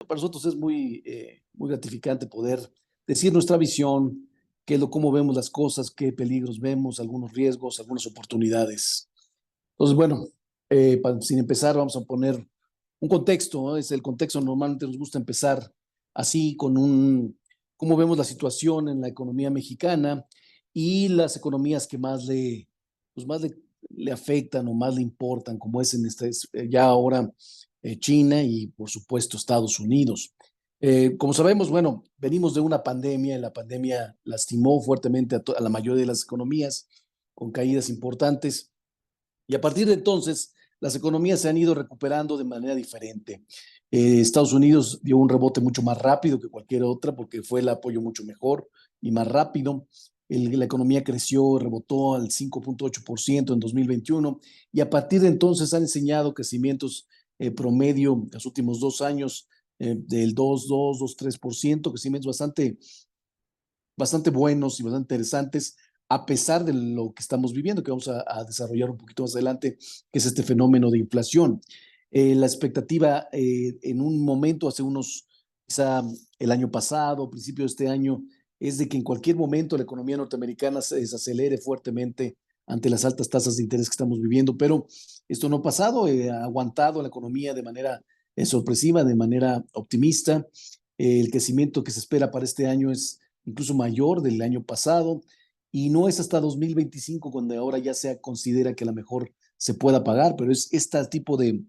Para nosotros es muy gratificante poder decir nuestra visión, cómo vemos las cosas, qué peligros vemos, algunos riesgos, algunas oportunidades. Entonces, bueno, sin empezar, vamos a poner un contexto, ¿no? Es el contexto, normalmente nos gusta empezar así, cómo vemos la situación en la economía mexicana y las economías que le afectan o más le importan, como es ya ahora China y por supuesto Estados Unidos. Como sabemos, bueno, venimos de una pandemia y la pandemia lastimó fuertemente a la mayoría de las economías con caídas importantes. Y a partir de entonces, las economías se han ido recuperando de manera diferente. Estados Unidos dio un rebote mucho más rápido que cualquier otra porque fue el apoyo mucho mejor y más rápido. La economía creció, rebotó al 5.8% en 2021 y a partir de entonces han enseñado crecimientos promedio los últimos 2 años del 2,2, 2,3%, crecimientos bastante buenos y bastante interesantes, a pesar de lo que estamos viviendo, que vamos a desarrollar un poquito más adelante, que es este fenómeno de inflación. La expectativa en un momento, quizá el año pasado, principio de este año, es de que en cualquier momento la economía norteamericana se desacelere fuertemente ante las altas tasas de interés que estamos viviendo, pero esto no ha pasado, ha aguantado la economía de manera sorpresiva, de manera optimista. El crecimiento que se espera para este año es incluso mayor del año pasado, y no es hasta 2025 cuando ahora ya se considera que a lo mejor se pueda pagar, pero es este tipo de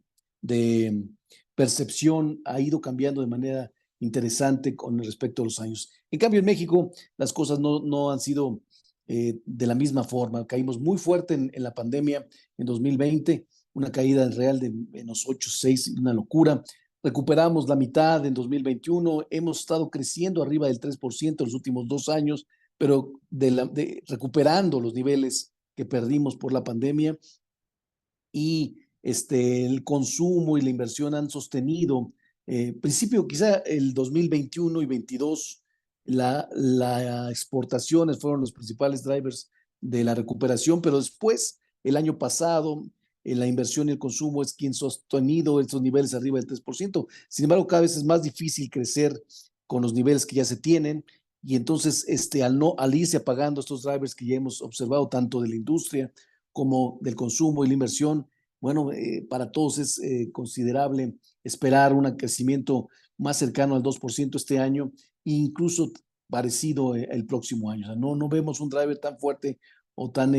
percepción ha ido cambiando de manera interesante con respecto a los años. En cambio, en México las cosas no han sido de la misma forma. Caímos muy fuerte en la pandemia en 2020, una caída real de -8, 6, una locura. Recuperamos la mitad en 2021, hemos estado creciendo arriba del 3% en los últimos 2 años, pero recuperando los niveles que perdimos por la pandemia, y el consumo y la inversión han sostenido. Principio, quizá el 2021 y 22, las exportaciones fueron los principales drivers de la recuperación, pero después, el año pasado, la inversión y el consumo es quien ha sostenido estos niveles arriba del 3%. Sin embargo, cada vez es más difícil crecer con los niveles que ya se tienen, y entonces al irse apagando estos drivers que ya hemos observado tanto de la industria como del consumo y la inversión, bueno, para todos es considerable esperar un crecimiento más cercano al 2% este año, e incluso parecido el próximo año. O sea, no vemos un driver tan fuerte o tan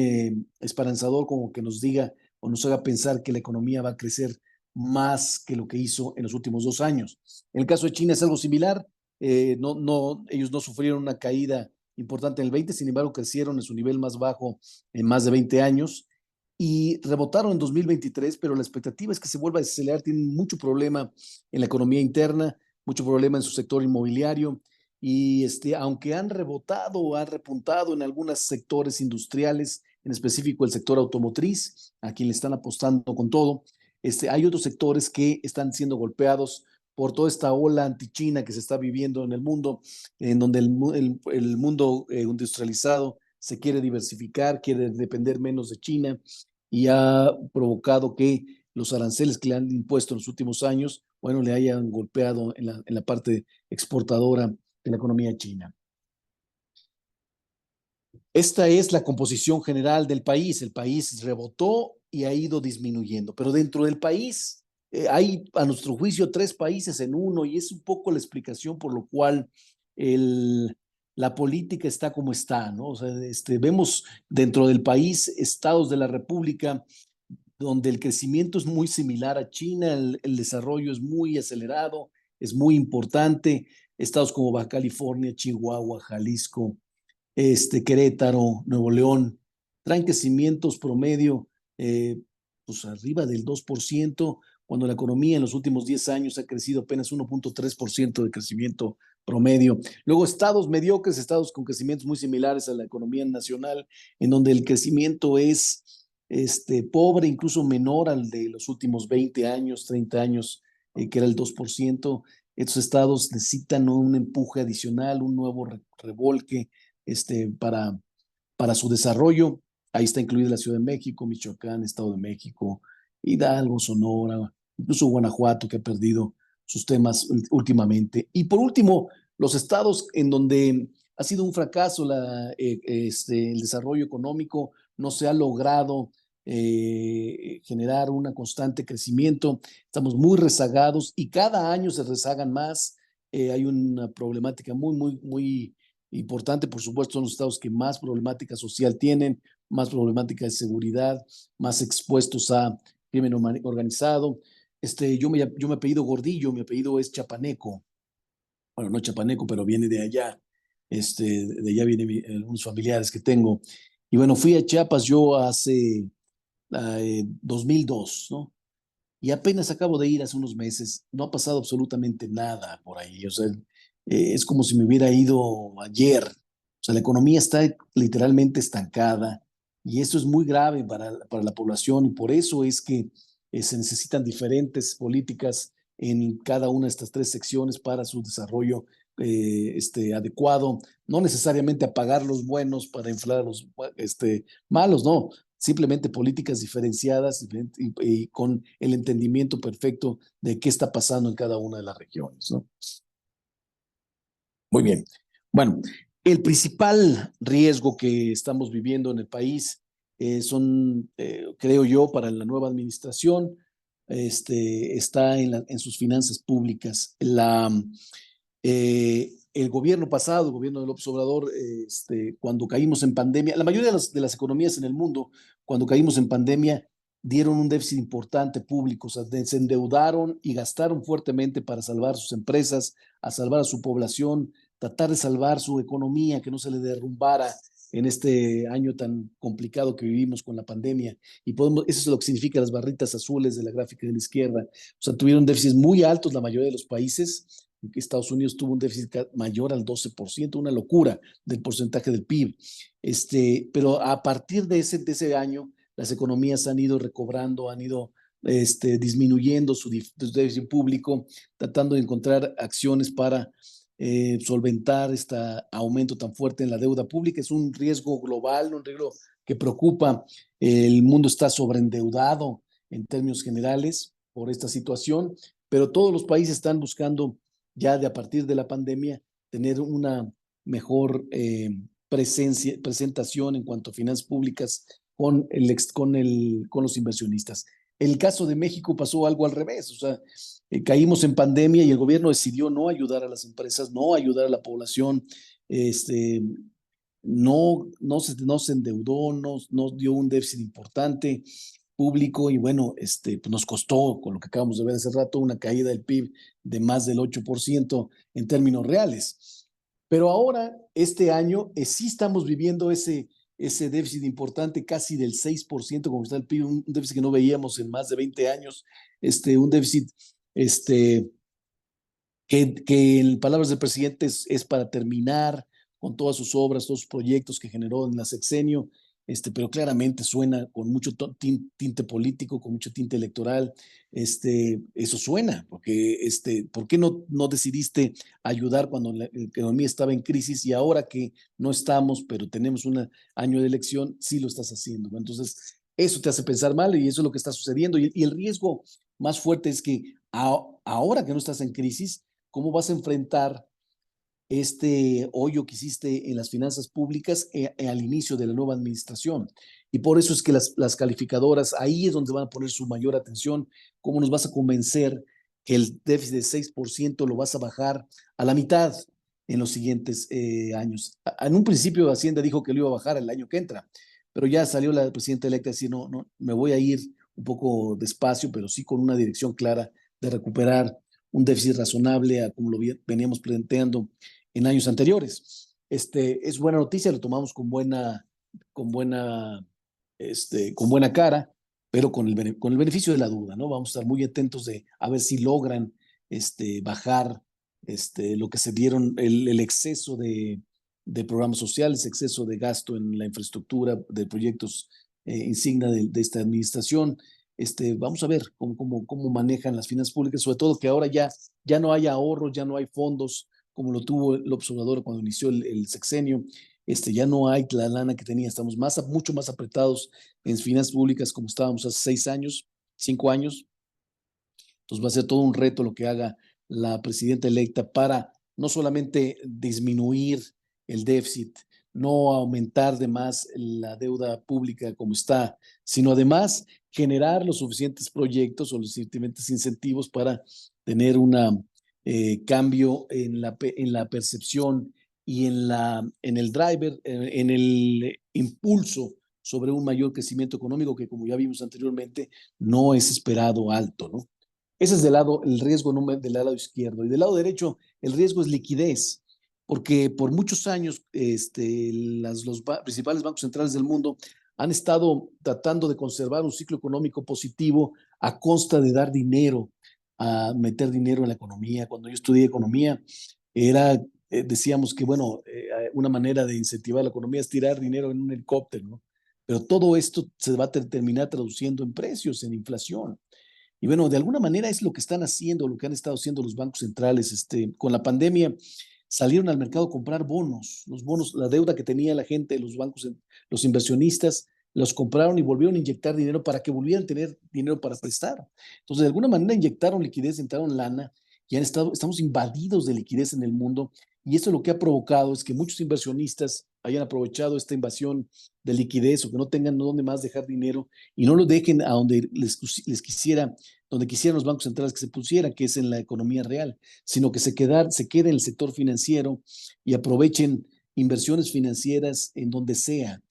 esperanzador como que nos diga o nos haga pensar que la economía va a crecer más que lo que hizo en los últimos 2 años. En el caso de China es algo similar. Ellos no sufrieron una caída importante en el 20, sin embargo crecieron en su nivel más bajo en más de 20 años y rebotaron en 2023, pero la expectativa es que se vuelva a desacelerar. Tienen mucho problema en la economía interna, mucho problema en su sector inmobiliario, y aunque han rebotado o han repuntado en algunos sectores industriales, en específico el sector automotriz, a quien le están apostando con todo, hay otros sectores que están siendo golpeados por toda esta ola anti-China que se está viviendo en el mundo, en donde el mundo industrializado se quiere diversificar, quiere depender menos de China, y ha provocado que los aranceles que le han impuesto en los últimos años, bueno, le hayan golpeado en la parte exportadora de la economía china. Esta es la composición general del país. El país rebotó y ha ido disminuyendo, pero dentro del país hay, a nuestro juicio, 3 países en uno, y es un poco la explicación por lo cual la política está como está, ¿no? O sea, vemos dentro del país estados de la República donde el crecimiento es muy similar a China, el desarrollo es muy acelerado, es muy importante. Estados como Baja California, Chihuahua, Jalisco, Querétaro, Nuevo León, traen crecimientos promedio pues arriba del 2%, cuando la economía en los últimos 10 años ha crecido apenas 1.3% de crecimiento promedio. Luego estados mediocres, estados con crecimientos muy similares a la economía nacional, en donde el crecimiento es pobre, incluso menor al de los últimos 20 años, 30 años, que era el 2%. Estos estados necesitan un empuje adicional, un nuevo revolque para su desarrollo. Ahí está incluida la Ciudad de México, Michoacán, Estado de México, Hidalgo, Sonora, incluso Guanajuato, que ha perdido sus temas últimamente. Y por último, los estados en donde ha sido un fracaso el desarrollo económico, no se ha logrado generar un constante crecimiento, estamos muy rezagados y cada año se rezagan más. Hay una problemática muy importante, por supuesto, son los estados que más problemática social tienen, más problemática de seguridad, más expuestos a crimen organizado. Yo me apellido Gordillo, mi apellido es Chapaneco. Bueno, no Chapaneco, pero viene de allá. De allá vienen unos familiares que tengo. Y bueno, fui a Chiapas yo hace 2002, ¿no? Y apenas acabo de ir hace unos meses. No ha pasado absolutamente nada por ahí. O sea, es como si me hubiera ido ayer. O sea, la economía está literalmente estancada y eso es muy grave para la población y por eso es que se necesitan diferentes políticas en cada una de estas tres secciones para su desarrollo adecuado. No necesariamente apagar los buenos para inflar a los malos, no. Simplemente políticas diferenciadas y con el entendimiento perfecto de qué está pasando en cada una de las regiones, ¿no? Muy bien. Bueno, el principal riesgo que estamos viviendo en el país creo yo, para la nueva administración, está en sus finanzas públicas. El gobierno pasado, el gobierno de López Obrador, cuando caímos en pandemia, la mayoría de las economías en el mundo, cuando caímos en pandemia, dieron un déficit importante público, o sea, se endeudaron y gastaron fuertemente para salvar sus empresas, a salvar a su población, tratar de salvar su economía, que no se le derrumbara en este año tan complicado que vivimos con la pandemia. Eso es lo que significa las barritas azules de la gráfica de la izquierda. O sea, tuvieron déficits muy altos la mayoría de los países. Estados Unidos tuvo un déficit mayor al 12%, una locura del porcentaje del PIB. Pero a partir de ese año, las economías han ido recobrando, han ido disminuyendo su déficit público, tratando de encontrar acciones para solventar este aumento tan fuerte en la deuda pública. Es un riesgo global, un riesgo que preocupa. El mundo está sobreendeudado en términos generales por esta situación, pero todos los países están buscando ya de a partir de la pandemia tener una mejor presentación en cuanto a finanzas públicas con los inversionistas. En el caso de México pasó algo al revés, o sea, caímos en pandemia y el gobierno decidió no ayudar a las empresas, no ayudar a la población, este, no se endeudó, no dio un déficit importante público y bueno, pues nos costó, con lo que acabamos de ver hace rato, una caída del PIB de más del 8% en términos reales. Pero ahora, este año, sí estamos viviendo ese déficit importante, casi del 6%, como está el PIB, un déficit que no veíamos en más de 20 años, un déficit que en palabras del presidente es para terminar con todas sus obras, todos sus proyectos que generó en la sexenio, pero claramente suena con mucho tinte político, con mucho tinte electoral. Eso suena, porque ¿por qué no decidiste ayudar cuando la economía estaba en crisis y ahora que no estamos, pero tenemos un año de elección, sí lo estás haciendo? Entonces, eso te hace pensar mal y eso es lo que está sucediendo. Y el riesgo más fuerte es que ahora que no estás en crisis, ¿cómo vas a enfrentar este hoyo que hiciste en las finanzas públicas al inicio de la nueva administración? Y por eso es que las calificadoras, ahí es donde van a poner su mayor atención. ¿Cómo nos vas a convencer que el déficit de 6% lo vas a bajar a la mitad en los siguientes años? En un principio Hacienda dijo que lo iba a bajar el año que entra, pero ya salió la presidenta electa a decir, no, no, me voy a ir un poco despacio, pero sí con una dirección clara de recuperar un déficit razonable a como lo veníamos planteando en años anteriores. Es buena noticia, lo tomamos con buena, con buena cara, pero con el beneficio de la duda, ¿no? Vamos a estar muy atentos a ver si logran bajar lo que se dieron, el exceso de programas sociales, exceso de gasto en la infraestructura de proyectos insignia de esta administración. Vamos a ver cómo manejan las finanzas públicas, sobre todo que ahora ya no hay ahorros, ya no hay fondos como lo tuvo el observador cuando inició el sexenio. Ya no hay la lana que tenía, estamos mucho más apretados en finanzas públicas como estábamos hace 6 años, 5 años. Entonces va a ser todo un reto lo que haga la presidenta electa para no solamente disminuir el déficit, no aumentar de más la deuda pública como está, sino además generar los suficientes proyectos o los suficientes incentivos para tener un cambio en la percepción y en el driver, en el impulso sobre un mayor crecimiento económico que, como ya vimos anteriormente, no es esperado alto, ¿no? Ese es del lado, el riesgo del lado izquierdo. Y del lado derecho, el riesgo es liquidez, porque por muchos años los principales bancos centrales del mundo han estado tratando de conservar un ciclo económico positivo a costa de dar dinero, a meter dinero en la economía. Cuando yo estudié economía, decíamos que, bueno, una manera de incentivar la economía es tirar dinero en un helicóptero, ¿no? Pero todo esto se va a terminar traduciendo en precios, en inflación. Y bueno, de alguna manera es lo que están haciendo, lo que han estado haciendo los bancos centrales. Con la pandemia salieron al mercado a comprar bonos, los bonos, la deuda que tenía la gente, los bancos, los inversionistas, los compraron y volvieron a inyectar dinero para que volvieran a tener dinero para prestar. Entonces, de alguna manera inyectaron liquidez, entraron lana y estamos invadidos de liquidez en el mundo. Y esto lo que ha provocado es que muchos inversionistas hayan aprovechado esta invasión de liquidez o que no tengan dónde más dejar dinero y no lo dejen a donde les quisiera, donde quisieran los bancos centrales que se pusiera, que es en la economía real, sino que se quede en el sector financiero y aprovechen inversiones financieras en donde sea.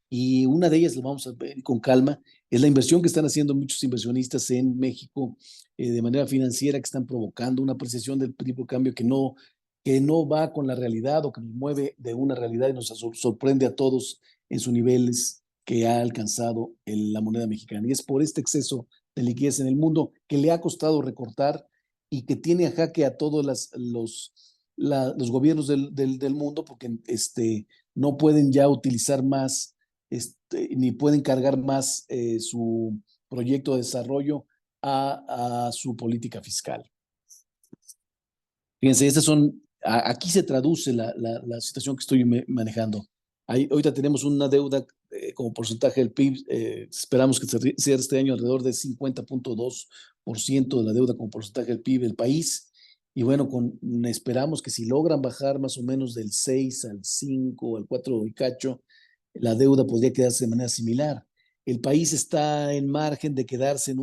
Y una de ellas, lo vamos a ver con calma, es la inversión que están haciendo muchos inversionistas en México de manera financiera, que están provocando una apreciación del tipo de cambio que no va con la realidad o que nos mueve de una realidad y nos sorprende a todos en sus niveles que ha alcanzado la moneda mexicana. Y es por este exceso de liquidez en el mundo que le ha costado recortar y que tiene a jaque a todos los gobiernos del mundo porque no pueden ya utilizar más ni pueden cargar más su proyecto de desarrollo a su política fiscal. Fíjense, aquí se traduce la situación que estoy manejando. Ahorita tenemos una deuda como porcentaje del PIB, esperamos que sea este año alrededor del 50.2% de la deuda como porcentaje del PIB del país. Y bueno, esperamos que si logran bajar más o menos del 6 al 5, al 4 y cacho, la deuda podría quedarse de manera similar. El país está en margen de quedarse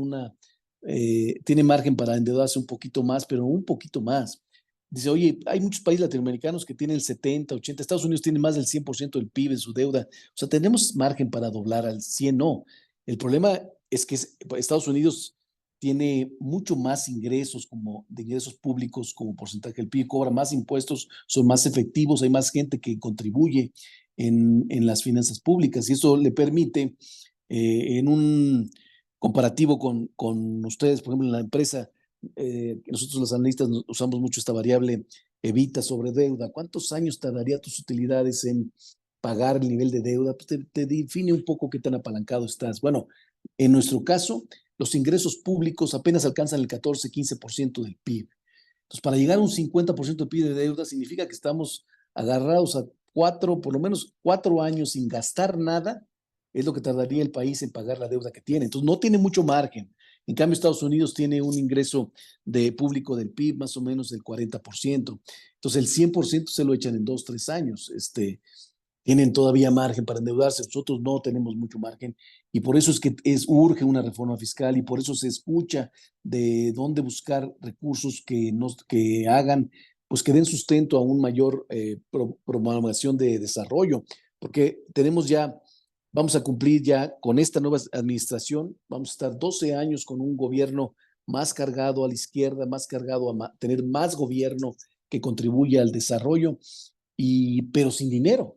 tiene margen para endeudarse un poquito más, pero un poquito más. Dice, oye, hay muchos países latinoamericanos que tienen el 70, 80, Estados Unidos tiene más del 100% del PIB en su deuda. O sea, tenemos margen para doblar al 100, no. El problema es que Estados Unidos tiene mucho más ingresos de ingresos públicos como porcentaje del PIB, cobra más impuestos, son más efectivos, hay más gente que contribuye en las finanzas públicas y eso le permite en un comparativo con ustedes, por ejemplo, en la empresa, nosotros los analistas usamos mucho esta variable evita sobre deuda. ¿Cuántos años tardaría tus utilidades en pagar el nivel de deuda? Pues te define un poco qué tan apalancado estás. Bueno, en nuestro caso, los ingresos públicos apenas alcanzan el 14-15% del PIB. Entonces, para llegar a un 50% del PIB de deuda significa que estamos agarrados a por lo menos 4 años sin gastar nada, es lo que tardaría el país en pagar la deuda que tiene. Entonces, no tiene mucho margen. En cambio, Estados Unidos tiene un ingreso de público del PIB más o menos del 40%. Entonces, el 100% se lo echan en 2, 3 años. Tienen todavía margen para endeudarse, nosotros no tenemos mucho margen y por eso es que urge una reforma fiscal y por eso se escucha de dónde buscar recursos que hagan, pues que den sustento a un mayor promulgación de desarrollo, porque vamos a cumplir ya con esta nueva administración, vamos a estar 12 años con un gobierno más cargado a la izquierda, más cargado a tener más gobierno que contribuya al desarrollo, pero sin dinero.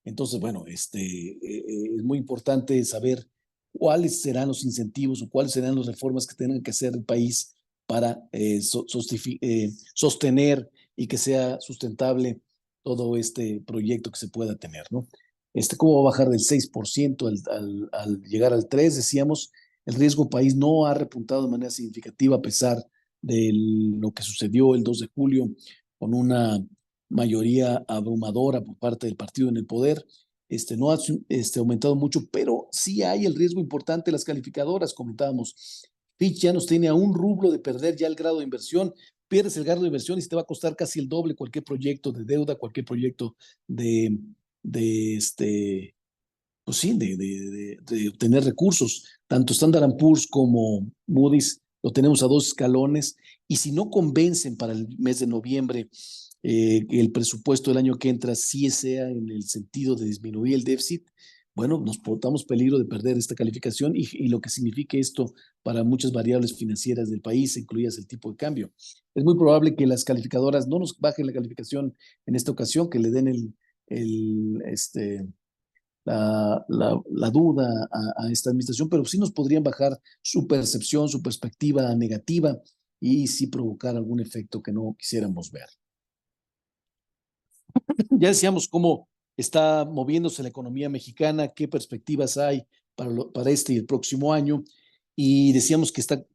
Entonces, bueno, es muy importante saber cuáles serán los incentivos o cuáles serán las reformas que tengan que hacer el país para sostener y que sea sustentable todo este proyecto que se pueda tener, ¿no? ¿Cómo va a bajar del 6% al llegar al 3%? Decíamos, el riesgo país no ha repuntado de manera significativa a pesar de lo que sucedió el 2 de julio con una mayoría abrumadora por parte del partido en el poder. No ha aumentado mucho, pero sí hay el riesgo importante de las calificadoras, comentábamos. Fitch ya nos tiene a un rublo de perder ya el grado de inversión. pierdes el grado de inversión y se te va a costar casi el doble cualquier proyecto de deuda, cualquier proyecto de, de pues sí, de obtener recursos. Tanto Standard Poor's como Moody's lo tenemos a 2 escalones y si no convencen para el mes de noviembre que el presupuesto del año que entra sí sea en el sentido de disminuir el déficit, bueno, nos portamos peligro de perder esta calificación y lo que signifique esto para muchas variables financieras del país, incluidas el tipo de cambio. Es muy probable que las calificadoras no nos bajen la calificación en esta ocasión, que le den el, este, la duda a esta administración, pero sí nos podrían bajar su percepción, su perspectiva negativa y sí provocar algún efecto que no quisiéramos ver. Ya decíamos cómo está moviéndose la economía mexicana, qué perspectivas hay para este y el próximo año, y decíamos que está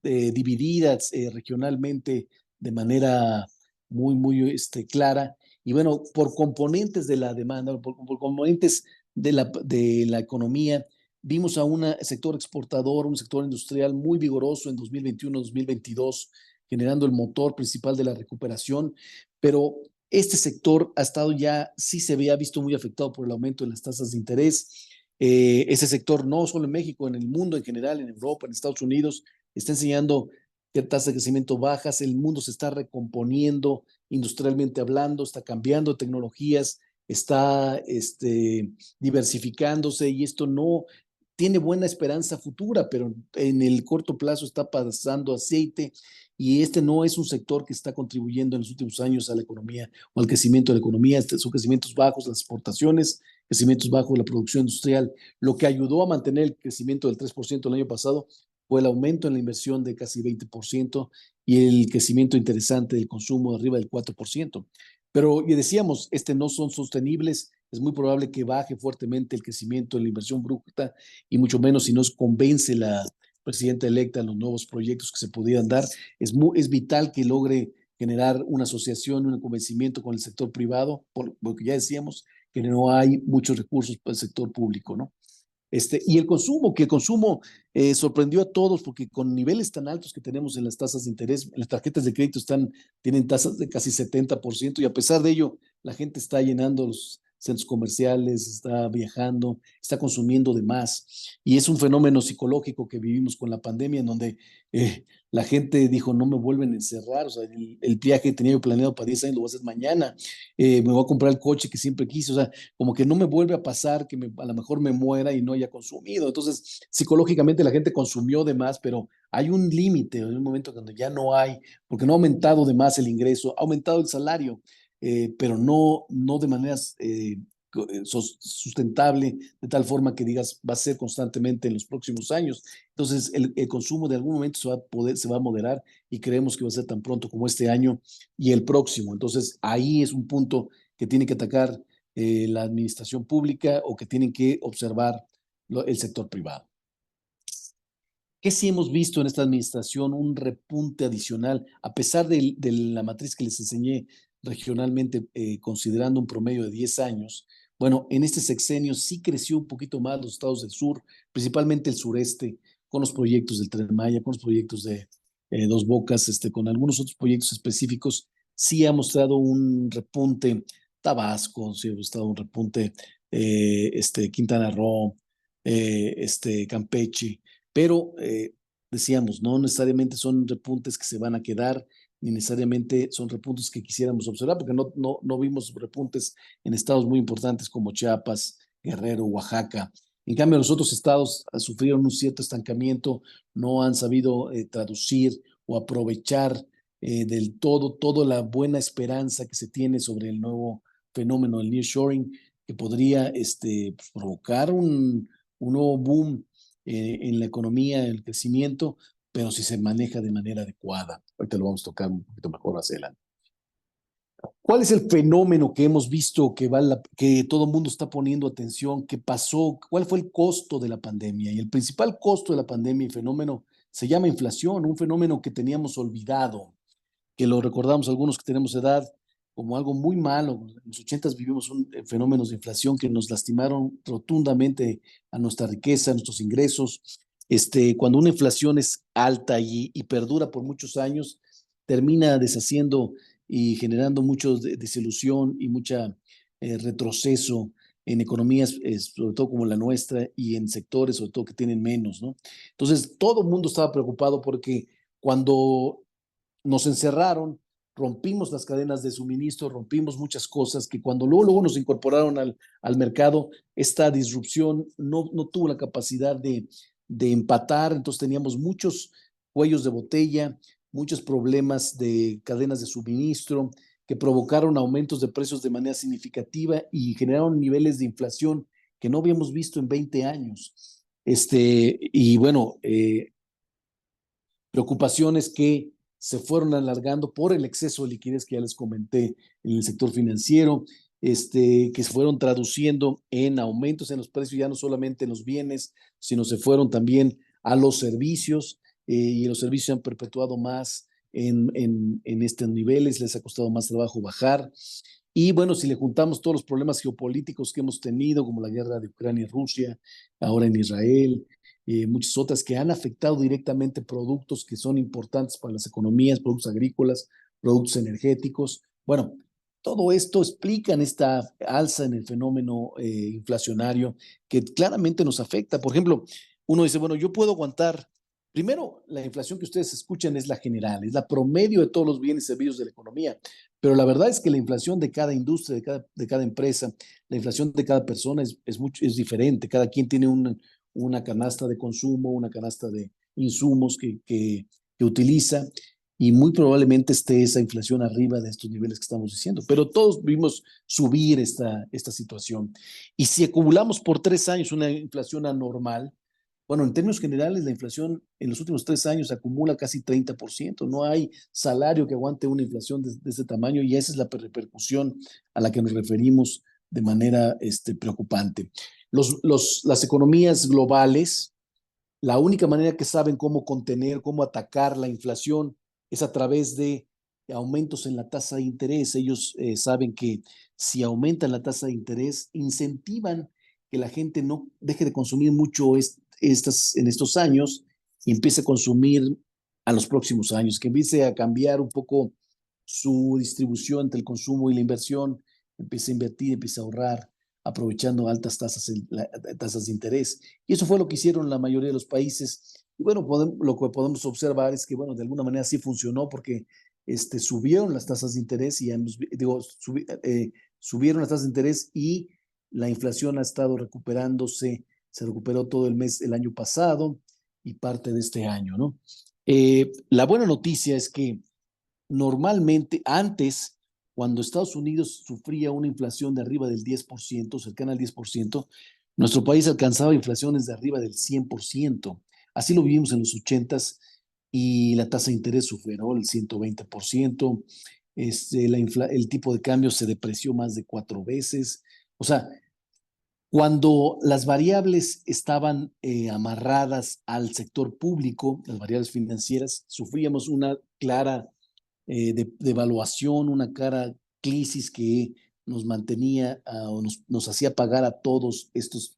dividida regionalmente de manera muy clara, y bueno, por componentes de la demanda, por componentes de la economía, vimos a un sector exportador, un sector industrial muy vigoroso en 2021-2022, generando el motor principal de la recuperación, pero este sector ha estado ya, sí se había visto muy afectado por el aumento de las tasas de interés. Ese sector, no solo en México, en el mundo en general, en Europa, en Estados Unidos, está enseñando que tasas de crecimiento bajas, el mundo se está recomponiendo industrialmente hablando, está cambiando tecnologías, está diversificándose y esto no tiene buena esperanza futura, pero en el corto plazo está pasando aceite y este no es un sector que está contribuyendo en los últimos años a la economía o al crecimiento de la economía. Son crecimientos bajos las exportaciones, crecimientos bajos la producción industrial. Lo que ayudó a mantener el crecimiento del 3% el año pasado fue el aumento en la inversión de casi 20% y el crecimiento interesante del consumo de arriba del 4%. Pero y decíamos, no son sostenibles, es muy probable que baje fuertemente el crecimiento de la inversión bruta y mucho menos si nos convence la presidenta electa los nuevos proyectos que se pudieran dar. Es vital que logre generar una asociación, un convencimiento con el sector privado, porque ya decíamos que no hay muchos recursos para el sector público, ¿no? Y el consumo sorprendió a todos porque con niveles tan altos que tenemos en las tasas de interés, las tarjetas de crédito tienen tasas de casi 70% y a pesar de ello, la gente está llenando los centros comerciales, está viajando, está consumiendo de más. Y es un fenómeno psicológico que vivimos con la pandemia en donde la gente dijo, no me vuelven a encerrar, o sea, el viaje que tenía yo planeado para 10 años lo voy a hacer mañana, me voy a comprar el coche que siempre quise, o sea, como que no me vuelve a pasar que a lo mejor me muera y no haya consumido. Entonces, psicológicamente la gente consumió de más, pero hay un límite, hay un momento cuando ya no hay, porque no ha aumentado de más el ingreso, ha aumentado el salario, pero no de maneras sustentable, de tal forma que digas va a ser constantemente en los próximos años. Entonces, el consumo de algún momento se va a moderar y creemos que va a ser tan pronto como este año y el próximo. Entonces, ahí es un punto que tiene que atacar la administración pública o que tienen que observar el sector privado. ¿Qué sí hemos visto en esta administración? Un repunte adicional, a pesar de la matriz que les enseñé regionalmente, considerando un promedio de 10 años. Bueno, en este sexenio sí creció un poquito más los estados del sur, principalmente el sureste, con los proyectos del Tren Maya, con los proyectos de Dos Bocas, con algunos otros proyectos específicos. Sí ha mostrado un repunte Tabasco, sí ha mostrado un repunte Quintana Roo, Campeche, pero decíamos, no necesariamente son repuntes que se van a quedar, ni necesariamente son repuntes que quisiéramos observar, porque no vimos repuntes en estados muy importantes como Chiapas, Guerrero, Oaxaca. En cambio, los otros estados sufrieron un cierto estancamiento, no han sabido traducir o aprovechar del todo toda la buena esperanza que se tiene sobre el nuevo fenómeno del nearshoring, que podría pues, provocar un nuevo boom en la economía, en el crecimiento, pero si se maneja de manera adecuada. Ahorita lo vamos a tocar un poquito mejor más adelante. ¿Cuál es el fenómeno que hemos visto que todo el mundo está poniendo atención? ¿Qué pasó? ¿Cuál fue el costo de la pandemia? Y el principal costo de la pandemia y fenómeno se llama inflación, un fenómeno que teníamos olvidado, que lo recordamos algunos que tenemos edad como algo muy malo. En los 80 vivimos fenómenos de inflación que nos lastimaron rotundamente a nuestra riqueza, a nuestros ingresos. Cuando una inflación es alta y perdura por muchos años, termina deshaciendo y generando mucha desilusión y mucha retroceso en economías, sobre todo como la nuestra, y en sectores, sobre todo, que tienen menos, ¿no? Entonces, todo el mundo estaba preocupado porque cuando nos encerraron, rompimos las cadenas de suministro, rompimos muchas cosas que cuando luego nos incorporaron al mercado, esta disrupción no tuvo la capacidad de empatar, entonces teníamos muchos cuellos de botella, muchos problemas de cadenas de suministro que provocaron aumentos de precios de manera significativa y generaron niveles de inflación que no habíamos visto en 20 años. Y bueno, preocupaciones que se fueron alargando por el exceso de liquidez que ya les comenté en el sector financiero, que se fueron traduciendo en aumentos en los precios, ya no solamente en los bienes, sino se fueron también a los servicios, y los servicios se han perpetuado más en estos niveles, les ha costado más trabajo bajar. Y bueno, si le juntamos todos los problemas geopolíticos que hemos tenido, como la guerra de Ucrania y Rusia, ahora en Israel, muchas otras que han afectado directamente productos que son importantes para las economías, productos agrícolas, productos energéticos. Bueno, todo esto explica esta alza en el fenómeno inflacionario que claramente nos afecta. Por ejemplo, uno dice, bueno, yo puedo aguantar. Primero, la inflación que ustedes escuchan es la general, es la promedio de todos los bienes y servicios de la economía, pero la verdad es que la inflación de cada industria, de cada empresa, la inflación de cada persona es diferente. Cada quien tiene una canasta de consumo, una canasta de insumos que utiliza, y muy probablemente esté esa inflación arriba de estos niveles que estamos diciendo. Pero todos vimos subir esta situación. Y si acumulamos por 3 años una inflación anormal, bueno, en términos generales, la inflación en los últimos 3 años acumula casi 30%. No hay salario que aguante una inflación de este tamaño, y esa es la repercusión a la que nos referimos de manera preocupante. Las economías globales, la única manera que saben cómo contener, cómo atacar la inflación es a través de aumentos en la tasa de interés. Ellos saben que si aumentan la tasa de interés, incentivan que la gente no deje de consumir mucho en estos años y empiece a consumir a los próximos años, que empiece a cambiar un poco su distribución entre el consumo y la inversión, empiece a invertir, empiece a ahorrar, aprovechando altas tasas de interés. Y eso fue lo que hicieron la mayoría de los países. Y bueno, lo que podemos observar es que, bueno, de alguna manera sí funcionó, porque subieron las tasas de interés y subieron las tasas de interés, y la inflación ha estado recuperándose, se recuperó todo el año pasado y parte de este año, ¿no? La buena noticia es que normalmente antes, cuando Estados Unidos sufría una inflación de arriba del 10%, cercana al 10%, nuestro país alcanzaba inflaciones de arriba del 100%. Así lo vivimos en los 80s, y la tasa de interés superó el 120%. El tipo de cambio se depreció más de 4 veces. O sea, cuando las variables estaban amarradas al sector público, las variables financieras, sufríamos una clara devaluación, una clara crisis que nos mantenía o nos hacía pagar a todos estos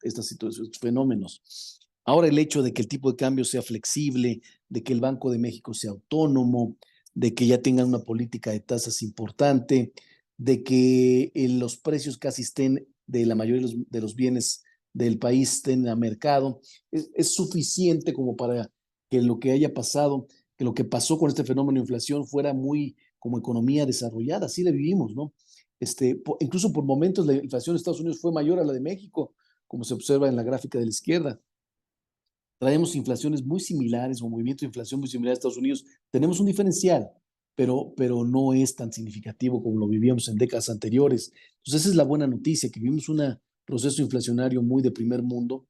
fenómenos. Ahora, el hecho de que el tipo de cambio sea flexible, de que el Banco de México sea autónomo, de que ya tengan una política de tasas importante, de que los precios casi estén de la mayoría de los bienes del país estén a mercado, es suficiente como para que lo que haya pasado, que lo que pasó con este fenómeno de inflación fuera muy como economía desarrollada. Así la vivimos, ¿no? Incluso por momentos la inflación de Estados Unidos fue mayor a la de México, como se observa en la gráfica de la izquierda. Traemos inflaciones muy similares, o movimiento de inflación muy similar a Estados Unidos. Tenemos un diferencial, pero no es tan significativo como lo vivíamos en décadas anteriores. Entonces, esa es la buena noticia, que vivimos un proceso inflacionario muy de primer mundo,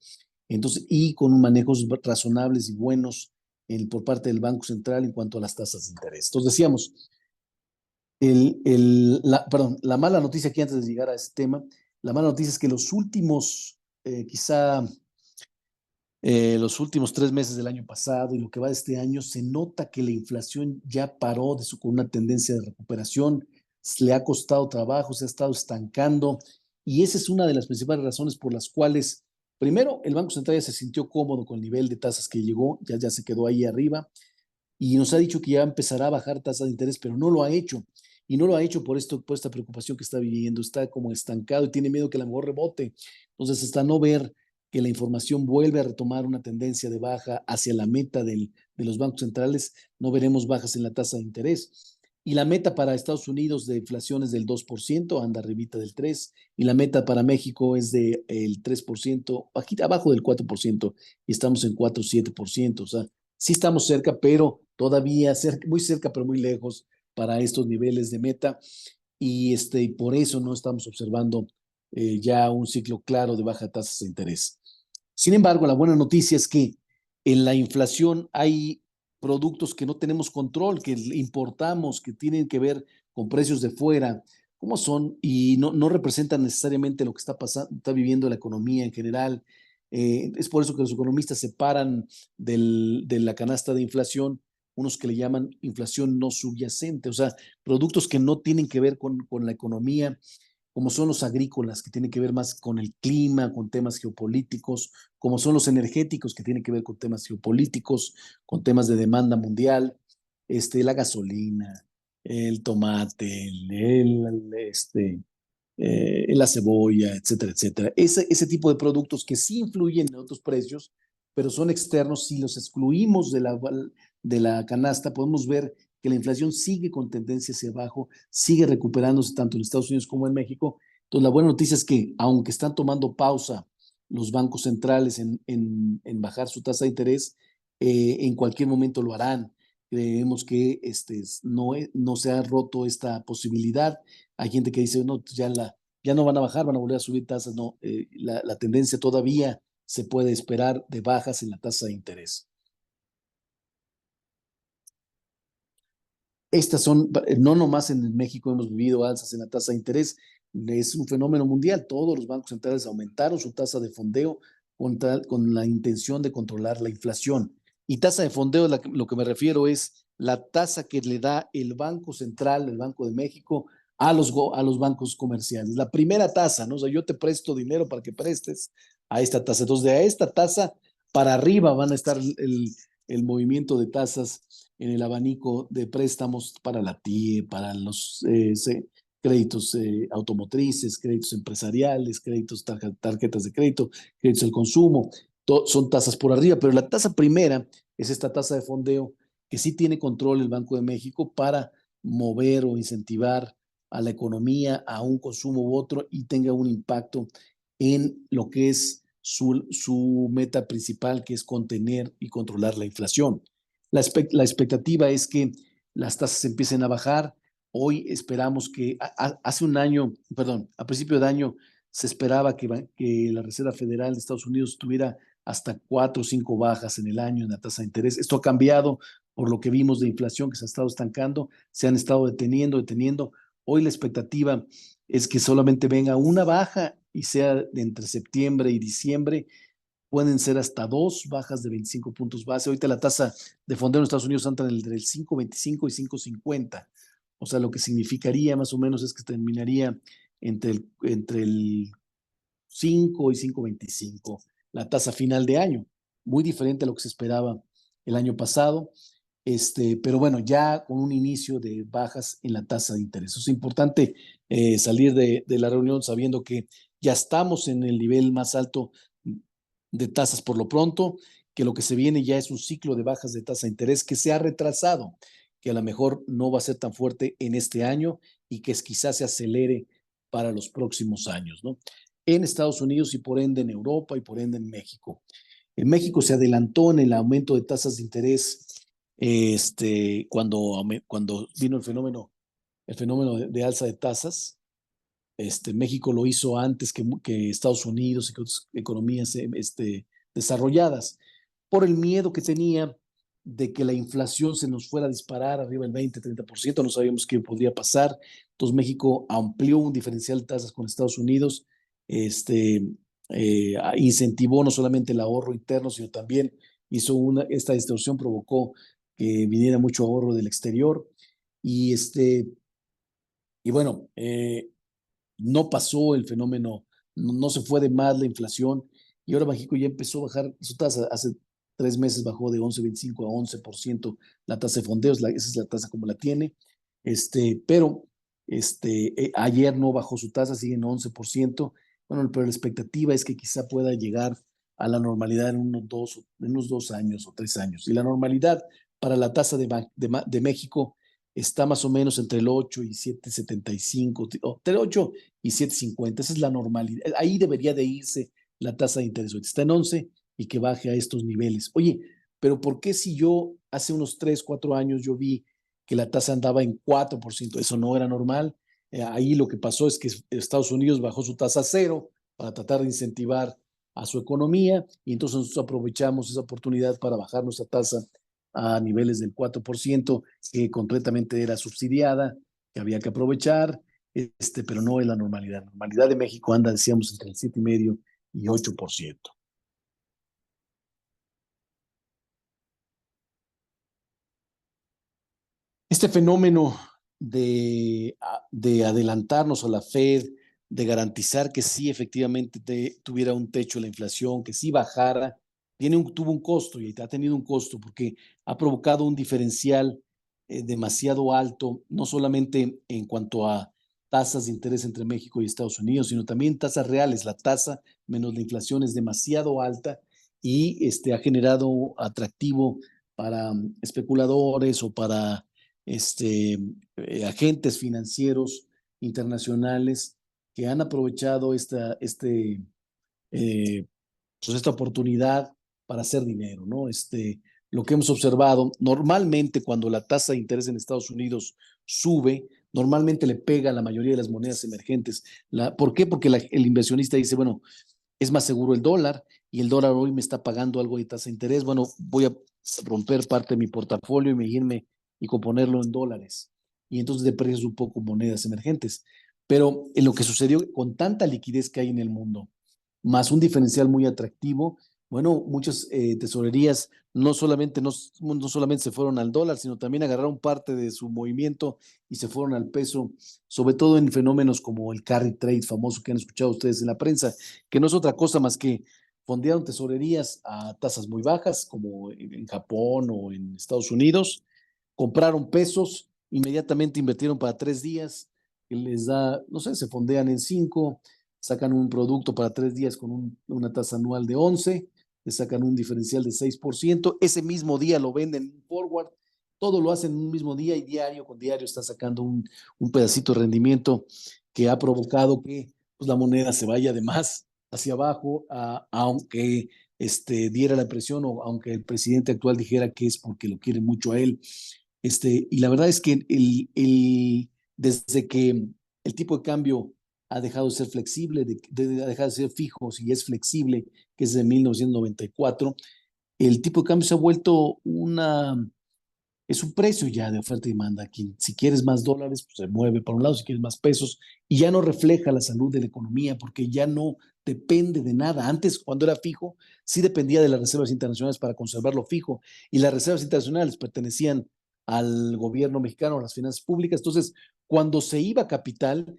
entonces, y con manejos razonables y buenos por parte del Banco Central en cuanto a las tasas de interés. Entonces, decíamos, la mala noticia aquí, antes de llegar a este tema, la mala noticia es que quizá los últimos 3 meses del año pasado y lo que va de este año, se nota que la inflación ya paró con una tendencia de recuperación. Le ha costado trabajo, se ha estado estancando, y esa es una de las principales razones por las cuales, primero, el Banco Central ya se sintió cómodo con el nivel de tasas que llegó, ya se quedó ahí arriba. y nos ha dicho que ya empezará a bajar tasa de interés, pero no lo ha hecho. Y no lo ha hecho por esto, por esta preocupación que está viviendo. Está como estancado y tiene miedo que a lo mejor rebote. Entonces, hasta no ver que la inflación vuelve a retomar una tendencia de baja hacia la meta de los bancos centrales, no veremos bajas en la tasa de interés. Y la meta para Estados Unidos de inflación es del 2%, anda arribita del 3%, y la meta para México es del 3%, aquí abajo del 4%, y estamos en 4,7%. O sea, sí estamos cerca, pero todavía cerca, muy cerca, pero muy lejos para estos niveles de meta, y por eso no estamos observando ya un ciclo claro de baja tasas de interés. Sin embargo, la buena noticia es que en la inflación hay productos que no tenemos control, que importamos, que tienen que ver con precios de fuera, cómo son, y no representan necesariamente lo que está pasando, está viviendo la economía en general. Es por eso que los economistas separan de la canasta de inflación unos que le llaman inflación no subyacente, o sea, productos que no tienen que ver con la economía, como son los agrícolas, que tienen que ver más con el clima, con temas geopolíticos, como son los energéticos, que tienen que ver con temas geopolíticos, con temas de demanda mundial, la gasolina, el tomate, la cebolla, etcétera, etcétera. Ese tipo de productos que sí influyen en otros precios, pero son externos, si los excluimos de la canasta, podemos ver que la inflación sigue con tendencia hacia abajo, sigue recuperándose tanto en Estados Unidos como en México. Entonces, la buena noticia es que, aunque están tomando pausa los bancos centrales en bajar su tasa de interés, en cualquier momento lo harán. Creemos que no se ha roto esta posibilidad. Hay gente que dice, no, pues ya no van a bajar, van a volver a subir tasas. No, la tendencia todavía se puede esperar de bajas en la tasa de interés. Estas son, no nomás en México hemos vivido alzas en la tasa de interés, es un fenómeno mundial. Todos los bancos centrales aumentaron su tasa de fondeo con la intención de controlar la inflación. Y tasa de fondeo, lo que me refiero es la tasa que le da el Banco Central, el Banco de México, a los bancos comerciales. La primera tasa, ¿no? O sea, yo te presto dinero para que prestes a esta tasa. Entonces, de esta tasa para arriba van a estar el movimiento de tasas en el abanico de préstamos para la TIE, para los créditos automotrices, créditos empresariales, créditos tarjetas de crédito, créditos al consumo, son tasas por arriba, pero la tasa primera es esta tasa de fondeo que sí tiene control el Banco de México para mover o incentivar a la economía, a un consumo u otro y tenga un impacto en lo que es su meta principal, que es contener y controlar la inflación. La expectativa es que las tasas empiecen a bajar. Hoy esperamos que hace un año, perdón, a principio de año se esperaba que la Reserva Federal de Estados Unidos tuviera hasta 4 o 5 bajas en el año en la tasa de interés. Esto ha cambiado por lo que vimos de inflación que se ha estado estancando, se han estado deteniendo. Hoy la expectativa es que solamente venga una baja y sea de entre septiembre y diciembre. Pueden ser hasta 2 bajas de 25 puntos base. Ahorita la tasa de fondeo en Estados Unidos anda entre el 5,25 y 5,50. O sea, lo que significaría más o menos es que terminaría entre el 5 y 5,25 la tasa final de año. Muy diferente a lo que se esperaba el año pasado. Pero bueno, ya con un inicio de bajas en la tasa de interés. Es importante salir de la reunión sabiendo que ya estamos en el nivel más alto de tasas por lo pronto, que lo que se viene ya es un ciclo de bajas de tasa de interés que se ha retrasado, que a lo mejor no va a ser tan fuerte en este año y que quizás se acelere para los próximos años, ¿no? En Estados Unidos y por ende en Europa y por ende en México. En México se adelantó en el aumento de tasas de interés cuando vino el fenómeno de alza de tasas. México lo hizo antes que Estados Unidos y que otras economías desarrolladas, por el miedo que tenía de que la inflación se nos fuera a disparar arriba del 20-30%, no sabíamos qué podría pasar. Entonces México amplió un diferencial de tasas con Estados Unidos, incentivó no solamente el ahorro interno, sino también esta distorsión provocó que viniera mucho ahorro del exterior. Y bueno, no pasó el fenómeno, no se fue de más la inflación y ahora México ya empezó a bajar su tasa. Hace 3 meses bajó de 11,25 a 11% la tasa de fondeo, esa es la tasa como la tiene, pero ayer no bajó su tasa, sigue en 11%. Bueno, pero la expectativa es que quizá pueda llegar a la normalidad en unos 2 años o 3 años. Y la normalidad para la tasa de México está más o menos entre el 8 y 7,75, o entre el 8 y 7,50. Esa es la normalidad. Ahí debería de irse la tasa de interés. Está en 11 y que baje a estos niveles. Oye, pero ¿por qué si yo hace unos 3, 4 años yo vi que la tasa andaba en 4%? Eso no era normal. Ahí lo que pasó es que Estados Unidos bajó su tasa a cero para tratar de incentivar a su economía y entonces nosotros aprovechamos esa oportunidad para bajar nuestra tasa a niveles del 4%, que completamente era subsidiada, que había que aprovechar, pero no es la normalidad. La normalidad de México anda, decíamos, entre el 7,5% y 8%. Este fenómeno de adelantarnos a la Fed, de garantizar que sí efectivamente tuviera un techo la inflación, que sí bajara, tuvo un costo y ha tenido un costo porque ha provocado un diferencial demasiado alto, no solamente en cuanto a tasas de interés entre México y Estados Unidos, sino también tasas reales. La tasa menos la inflación es demasiado alta y ha generado atractivo para especuladores o para agentes financieros internacionales que han aprovechado eh, pues esta oportunidad para hacer dinero, ¿no? Lo que hemos observado, normalmente cuando la tasa de interés en Estados Unidos sube, normalmente le pega a la mayoría de las monedas emergentes. ¿Por qué? Porque el inversionista dice, bueno, es más seguro el dólar y el dólar hoy me está pagando algo de tasa de interés. Bueno, voy a romper parte de mi portafolio y me irme y componerlo en dólares. Y entonces deprecias un poco monedas emergentes. Pero en lo que sucedió con tanta liquidez que hay en el mundo, más un diferencial muy atractivo, bueno, muchas tesorerías no solamente se fueron al dólar, sino también agarraron parte de su movimiento y se fueron al peso, sobre todo en fenómenos como el carry trade famoso que han escuchado ustedes en la prensa, que no es otra cosa más que fondearon tesorerías a tasas muy bajas, como en Japón o en Estados Unidos, compraron pesos, inmediatamente invirtieron para 3 días, que les da, no sé, se fondean en 5, sacan un producto para 3 días con una tasa anual de 11, le sacan un diferencial de 6%, ese mismo día lo venden en forward, todo lo hacen en un mismo día y diario con diario está sacando un pedacito de rendimiento que ha provocado que pues, la moneda se vaya de más hacia abajo, aunque diera la presión o aunque el presidente actual dijera que es porque lo quiere mucho a él. Y la verdad es que desde que el tipo de cambio ha dejado de ser flexible, ha dejado de ser fijo y es flexible, que es de 1994, el tipo de cambio se ha vuelto es un precio ya de oferta y demanda. Si quieres más dólares, pues se mueve para un lado, si quieres más pesos, y ya no refleja la salud de la economía porque ya no depende de nada. Antes, cuando era fijo, sí dependía de las reservas internacionales para conservarlo fijo, y las reservas internacionales pertenecían al gobierno mexicano, a las finanzas públicas. Entonces, cuando se iba capital,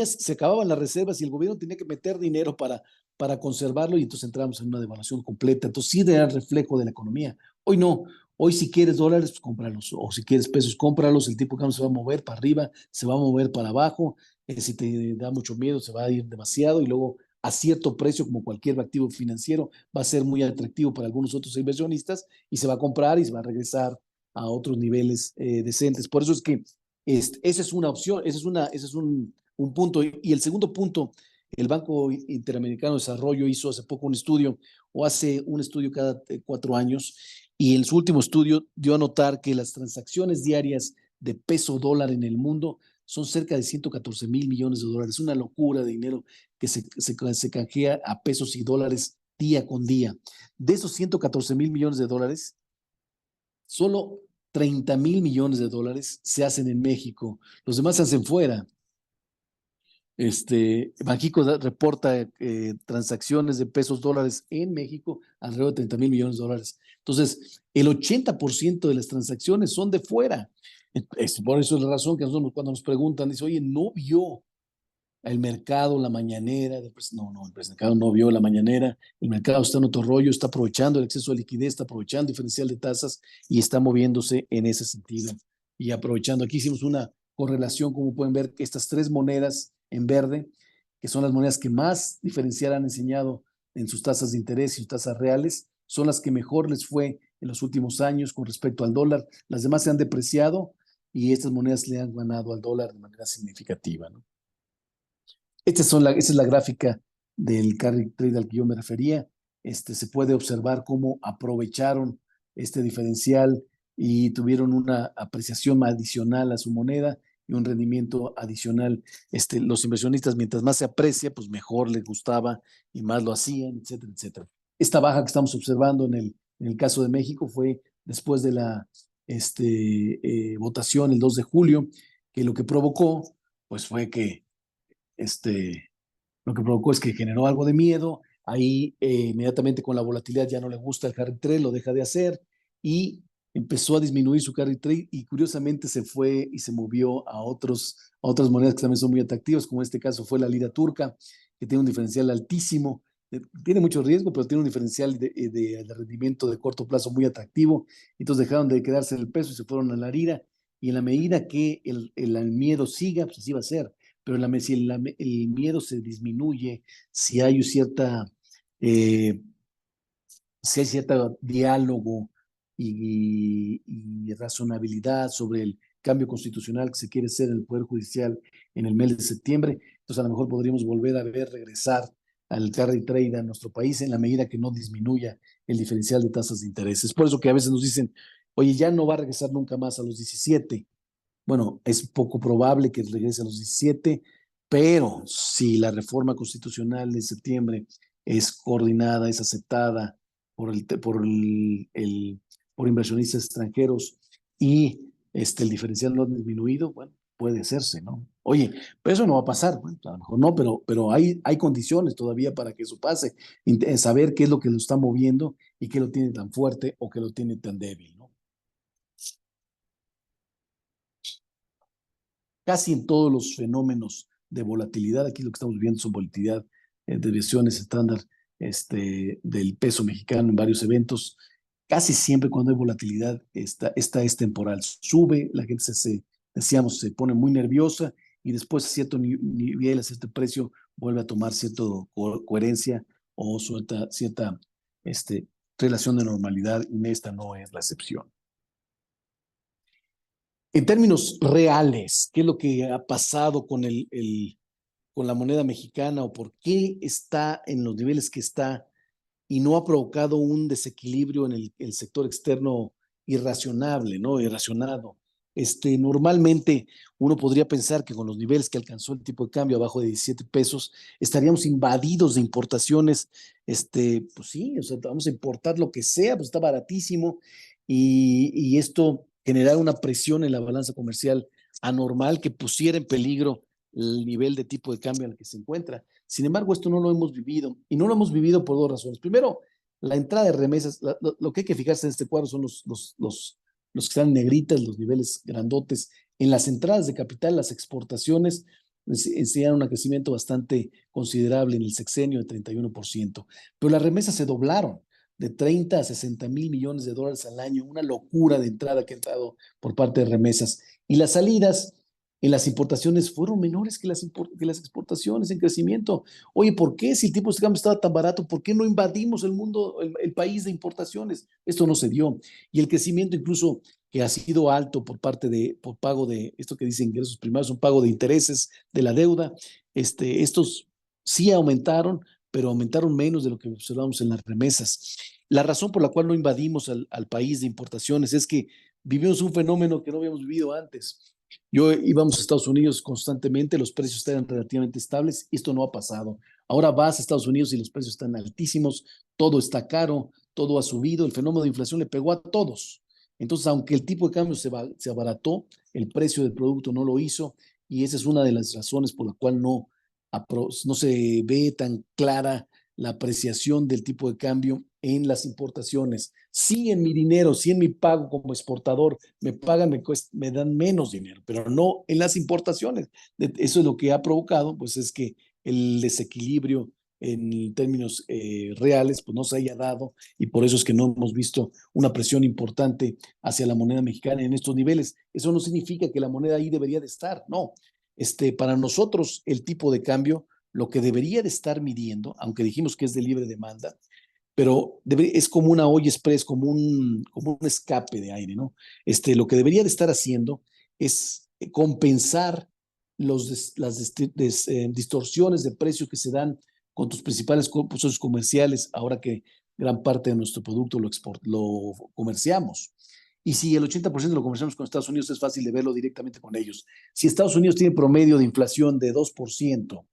se acababan las reservas y el gobierno tenía que meter dinero para conservarlo y entonces entramos en una devaluación completa. Entonces, sí era el reflejo de la economía. Hoy no. Hoy si quieres dólares, pues cómpralos, o si quieres pesos, cómpralos, el tipo de cambio se va a mover para arriba, se va a mover para abajo, si te da mucho miedo, se va a ir demasiado y luego a cierto precio, como cualquier activo financiero, va a ser muy atractivo para algunos otros inversionistas y se va a comprar y se va a regresar a otros niveles decentes. Por eso es que esa es una opción, ese es un punto. Y el segundo punto, el Banco Interamericano de Desarrollo hizo hace poco un estudio, o hace un estudio cada 4 años, y en su último estudio dio a notar que las transacciones diarias de peso dólar en el mundo son cerca de 114,000 millones de dólares. Una locura de dinero que se canjea a pesos y dólares día con día. De esos 114,000 millones de dólares, solo 30,000 millones de dólares se hacen en México. Los demás se hacen fuera. Banxico reporta transacciones de pesos dólares en México alrededor de 30,000 millones de dólares. Entonces, el 80% de las transacciones son de fuera. Por eso es la razón que nosotros, cuando nos preguntan, dice, oye, no vio el mercado, la mañanera, no, el mercado no vio la mañanera, el mercado está en otro rollo, está aprovechando el exceso de liquidez, está aprovechando el diferencial de tasas y está moviéndose en ese sentido. Y aprovechando, aquí hicimos una correlación, como pueden ver, que estas tres monedas en verde, que son las monedas que más diferencial han enseñado en sus tasas de interés y sus tasas reales, son las que mejor les fue en los últimos años con respecto al dólar. Las demás se han depreciado y estas monedas le han ganado al dólar de manera significativa, ¿no? Esta es la gráfica del carry trade al que yo me refería. Se puede observar cómo aprovecharon este diferencial y tuvieron una apreciación adicional a su moneda y un rendimiento adicional. Los inversionistas, mientras más se aprecia, pues mejor les gustaba y más lo hacían, etcétera, etcétera. Esta baja que estamos observando en el caso de México fue después de la votación el 2 de julio, que lo que provocó, pues fue que lo que provocó es que generó algo de miedo. Ahí inmediatamente con la volatilidad ya no le gusta el carry trade, lo deja de hacer y empezó a disminuir su carry trade y curiosamente se fue y se movió a otras monedas que también son muy atractivas, como en este caso fue la lira turca, que tiene un diferencial altísimo. Tiene mucho riesgo, pero tiene un diferencial de rendimiento de corto plazo muy atractivo. Entonces dejaron de quedarse en el peso y se fueron a la lira. Y en la medida que el miedo siga, pues así va a ser, pero si el miedo se disminuye, si hay eh, cierto diálogo y razonabilidad sobre el cambio constitucional que se quiere hacer en el Poder Judicial en el mes de septiembre, entonces a lo mejor podríamos volver a ver regresar al carry trade a nuestro país en la medida que no disminuya el diferencial de tasas de interés. Es por eso que a veces nos dicen, oye, ya no va a regresar nunca más a los 17. Bueno, es poco probable que regrese a los 17, pero si la reforma constitucional de septiembre es coordinada, es aceptada por inversionistas extranjeros y el diferencial no ha disminuido, bueno, puede hacerse, ¿no? Oye, pero eso no va a pasar, bueno, a lo mejor no, pero hay condiciones todavía para que eso pase. Saber qué es lo que lo está moviendo y qué lo tiene tan fuerte o qué lo tiene tan débil, ¿no? Casi en todos los fenómenos de volatilidad, aquí lo que estamos viendo son volatilidad, desviaciones estándar del peso mexicano en varios eventos. Casi siempre cuando hay volatilidad, esta es temporal. Sube, la gente decíamos, se pone muy nerviosa y después a cierto nivel, a cierto precio, vuelve a tomar cierta coherencia o cierta relación de normalidad y esta no es la excepción. En términos reales, ¿qué es lo que ha pasado con la moneda mexicana o por qué está en los niveles que está y no ha provocado un desequilibrio en el sector externo irracionable, ¿no? Irracionado? Normalmente uno podría pensar que con los niveles que alcanzó el tipo de cambio abajo de 17 pesos, estaríamos invadidos de importaciones. Pues sí, o sea, vamos a importar lo que sea, pues está baratísimo y esto generar una presión en la balanza comercial anormal que pusiera en peligro el nivel de tipo de cambio en el que se encuentra. Sin embargo, esto no lo hemos vivido y no lo hemos vivido por dos razones. Primero, la entrada de remesas, lo que hay que fijarse en este cuadro son los que están en negritas, los niveles grandotes. En las entradas de capital, las exportaciones enseñaron un crecimiento bastante considerable en el sexenio de 31%, pero las remesas se doblaron de 30 a 60 mil millones de dólares al año, una locura de entrada que ha entrado por parte de remesas. Y las salidas en las importaciones fueron menores que las exportaciones en crecimiento. Oye, ¿por qué si el tipo de cambio estaba tan barato, por qué no invadimos el mundo, el país de importaciones? Esto no se dio. Y el crecimiento incluso que ha sido alto por pago de esto que dicen ingresos primarios, un pago de intereses de la deuda, estos sí aumentaron, pero aumentaron menos de lo que observamos en las remesas. La razón por la cual no invadimos al país de importaciones es que vivimos un fenómeno que no habíamos vivido antes. Íbamos a Estados Unidos constantemente, los precios estaban relativamente estables, esto no ha pasado. Ahora vas a Estados Unidos y los precios están altísimos, todo está caro, todo ha subido, el fenómeno de inflación le pegó a todos. Entonces, aunque el tipo de cambio se abarató, el precio del producto no lo hizo y esa es una de las razones por la cual no se ve tan clara la apreciación del tipo de cambio en las importaciones. Sí en mi dinero, sí en mi pago como exportador, me pagan, me dan menos dinero, pero no en las importaciones. Eso es lo que ha provocado, pues es que el desequilibrio en términos reales, pues no se haya dado y por eso es que no hemos visto una presión importante hacia la moneda mexicana en estos niveles. Eso no significa que la moneda ahí debería de estar, no. Para nosotros el tipo de cambio, lo que debería de estar midiendo, aunque dijimos que es de libre demanda, pero es como una olla express, como un escape de aire, ¿no? Lo que debería de estar haciendo es compensar las distorsiones de precios que se dan con tus principales socios comerciales, ahora que gran parte de nuestro producto lo comerciamos. Y si el 80% lo comerciamos con Estados Unidos, es fácil de verlo directamente con ellos. Si Estados Unidos tiene promedio de inflación de 2%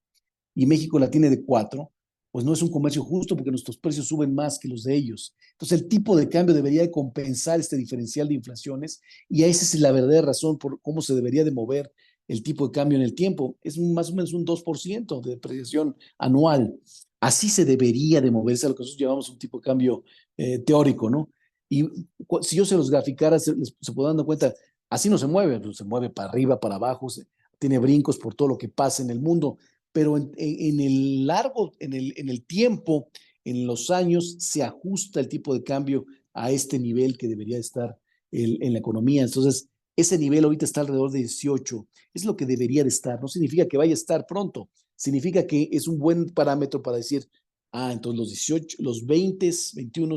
y México la tiene de 4%, pues no es un comercio justo porque nuestros precios suben más que los de ellos. Entonces el tipo de cambio debería de compensar este diferencial de inflaciones y esa es la verdadera razón por cómo se debería de mover el tipo de cambio en el tiempo. Es más o menos un 2% de depreciación anual. Así se debería de moverse a lo que nosotros llamamos un tipo de cambio teórico, ¿no? Y si yo se los graficara, se pueden dar cuenta, así no se mueve, pues se mueve para arriba, para abajo, tiene brincos por todo lo que pasa en el mundo, pero en el largo, en el tiempo, en los años, se ajusta el tipo de cambio a este nivel que debería estar en la economía. Entonces, ese nivel ahorita está alrededor de 18, es lo que debería de estar. No significa que vaya a estar pronto, significa que es un buen parámetro para decir, entonces los 18, los 20, 21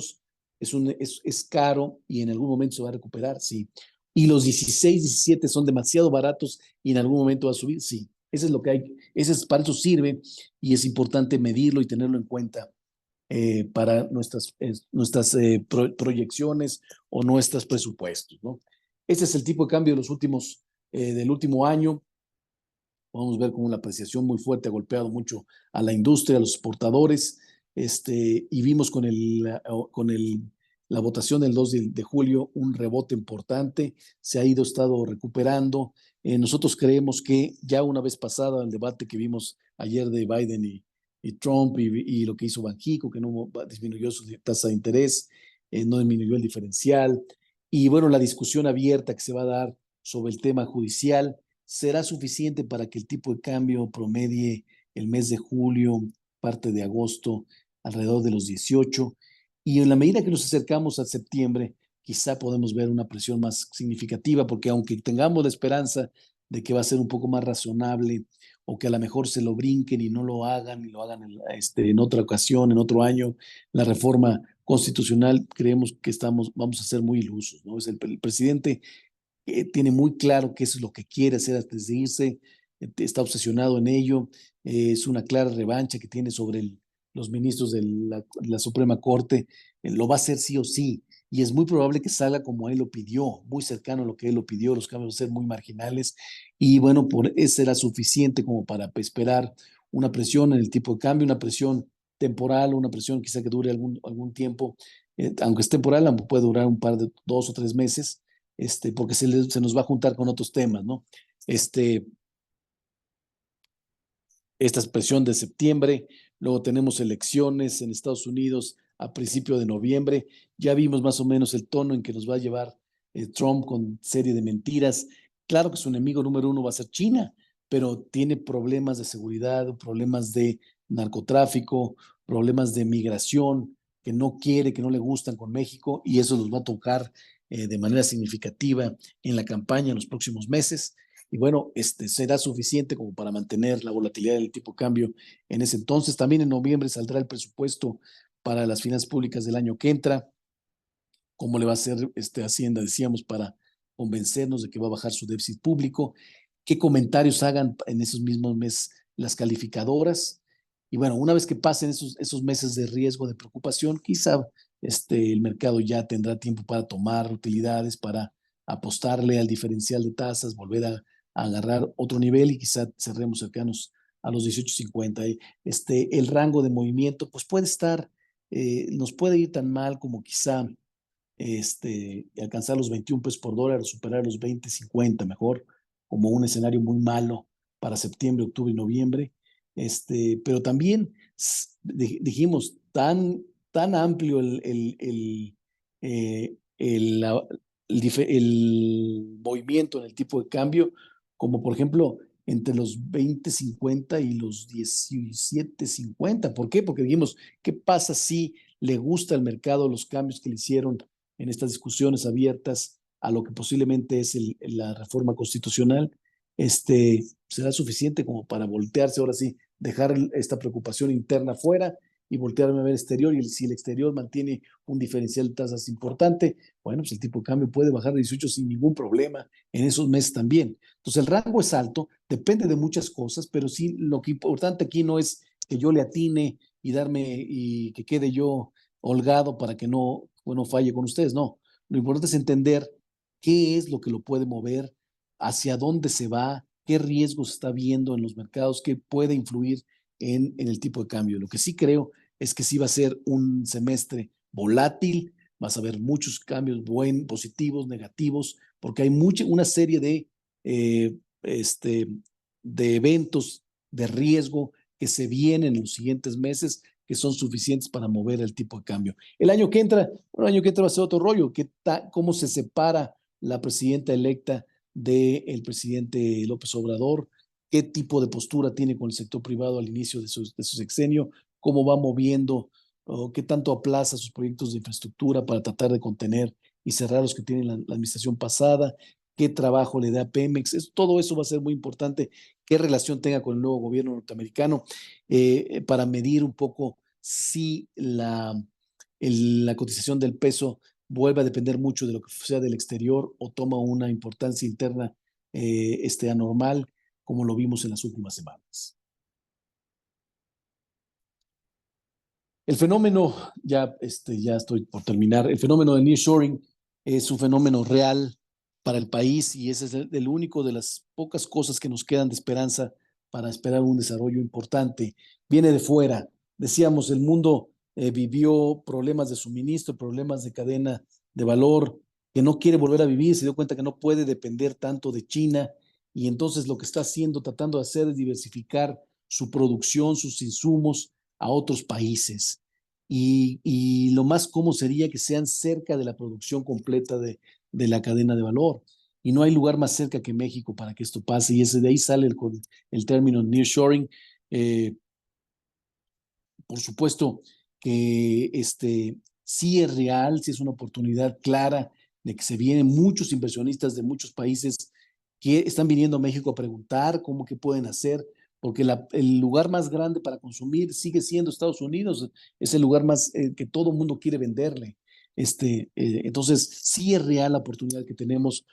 es caro y en algún momento se va a recuperar, sí. Y los 16, 17 son demasiado baratos y en algún momento va a subir, sí. Eso es lo que hay, para eso sirve y es importante medirlo y tenerlo en cuenta para nuestras proyecciones o nuestros presupuestos, ¿no? Este es el tipo de cambio de del último año. Podemos ver cómo la apreciación muy fuerte ha golpeado mucho a la industria, a los exportadores, y vimos la votación del 2 de julio un rebote importante, se ha estado recuperando. Nosotros creemos que ya una vez pasada el debate que vimos ayer de Biden y Trump y lo que hizo Banxico, que no disminuyó su tasa de interés, no disminuyó el diferencial, y bueno, la discusión abierta que se va a dar sobre el tema judicial será suficiente para que el tipo de cambio promedie el mes de julio, parte de agosto, alrededor de los 18. Y en la medida que nos acercamos a septiembre, quizá podemos ver una presión más significativa, porque aunque tengamos la esperanza de que va a ser un poco más razonable o que a lo mejor se lo brinquen y no lo hagan y lo hagan en otra ocasión, en otro año, la reforma constitucional, creemos que vamos a ser muy ilusos, ¿no? El presidente tiene muy claro que eso es lo que quiere hacer antes de irse, está obsesionado en ello, es una clara revancha que tiene sobre los ministros de la Suprema Corte, lo va a hacer sí o sí, y es muy probable que salga como él lo pidió, muy cercano a lo que él lo pidió, los cambios van a ser muy marginales, y bueno, eso será suficiente como para esperar una presión en el tipo de cambio, una presión temporal, una presión quizá que dure algún tiempo, aunque es temporal, aunque puede durar un par de 2 o 3 meses, porque se nos va a juntar con otros temas, ¿no? Este, esta expresión de septiembre, luego tenemos elecciones en Estados Unidos a principio de noviembre, ya vimos más o menos el tono en que nos va a llevar Trump con serie de mentiras. Claro que su enemigo número uno va a ser China, pero tiene problemas de seguridad, problemas de narcotráfico, problemas de migración que no quiere, que no le gustan con México y eso los va a tocar de manera significativa en la campaña en los próximos meses. Y bueno, será suficiente como para mantener la volatilidad del tipo de cambio en ese entonces. También en noviembre saldrá el presupuesto para las finanzas públicas del año que entra. ¿Cómo le va a hacer Hacienda, decíamos, para convencernos de que va a bajar su déficit público? ¿Qué comentarios hagan en esos mismos meses las calificadoras? Y bueno, una vez que pasen esos meses de riesgo, de preocupación, quizá el mercado ya tendrá tiempo para tomar utilidades, para apostarle al diferencial de tasas, volver a agarrar otro nivel y quizá cerremos cercanos a los 18.50. El rango de movimiento, pues puede estar, nos puede ir tan mal como quizá alcanzar los 21 pesos por dólar, superar los 20.50 mejor, como un escenario muy malo para septiembre, octubre y noviembre. Pero también dijimos, tan amplio el, la- el movimiento en el tipo de cambio, como por ejemplo entre los 20.50 y los 17.50. ¿Por qué? Porque dijimos, ¿qué pasa si le gusta al mercado los cambios que le hicieron en estas discusiones abiertas a lo que posiblemente es la reforma constitucional? ¿Será suficiente como para voltearse ahora sí, dejar esta preocupación interna fuera y voltearme a ver exterior? Y si el exterior mantiene un diferencial de tasas importante, bueno, pues el tipo de cambio puede bajar de 18 sin ningún problema en esos meses también. Entonces el rango es alto, depende de muchas cosas, pero sí lo que importante aquí no es que yo le atine y darme y que quede yo holgado para que no, bueno, falle con ustedes, no. Lo importante es entender qué es lo que lo puede mover, hacia dónde se va, qué riesgos está viendo en los mercados, qué puede influir en el tipo de cambio. Lo que sí creo es que sí va a ser un semestre volátil, vas a ver muchos cambios positivos, negativos, porque hay una serie eh, este, de eventos de riesgo que se vienen en los siguientes meses que son suficientes para mover el tipo de cambio. El año que entra, bueno, el año que entra va a ser otro rollo, cómo se separa la presidenta electa del presidente López Obrador, qué tipo de postura tiene con el sector privado al inicio de su sexenio, cómo va moviendo o qué tanto aplaza sus proyectos de infraestructura para tratar de contener y cerrar los que tiene la administración pasada, qué trabajo le da a Pemex. Todo eso va a ser muy importante, qué relación tenga con el nuevo gobierno norteamericano, para medir un poco si la cotización del peso vuelve a depender mucho de lo que sea del exterior o toma una importancia interna anormal, como lo vimos en las últimas semanas. El fenómeno, ya estoy por terminar, el fenómeno de nearshoring es un fenómeno real para el país y ese es el único de las pocas cosas que nos quedan de esperanza para esperar un desarrollo importante. Viene de fuera. Decíamos, el mundo vivió problemas de suministro, problemas de cadena de valor, que no quiere volver a vivir, se dio cuenta que no puede depender tanto de China y entonces lo que está haciendo, tratando de hacer es diversificar su producción, sus insumos a otros países. Y lo más cómodo sería que sean cerca de la producción completa de la cadena de valor. Y no hay lugar más cerca que México para que esto pase. Y ese de ahí sale el término nearshoring. Eh, por supuesto que sí es real, sí es una oportunidad clara de que se vienen muchos inversionistas de muchos países que están viniendo a México a preguntar cómo que pueden hacer, porque el lugar más grande para consumir sigue siendo Estados Unidos, es el lugar más que todo el mundo quiere venderle. Entonces, sí es real la oportunidad que tenemos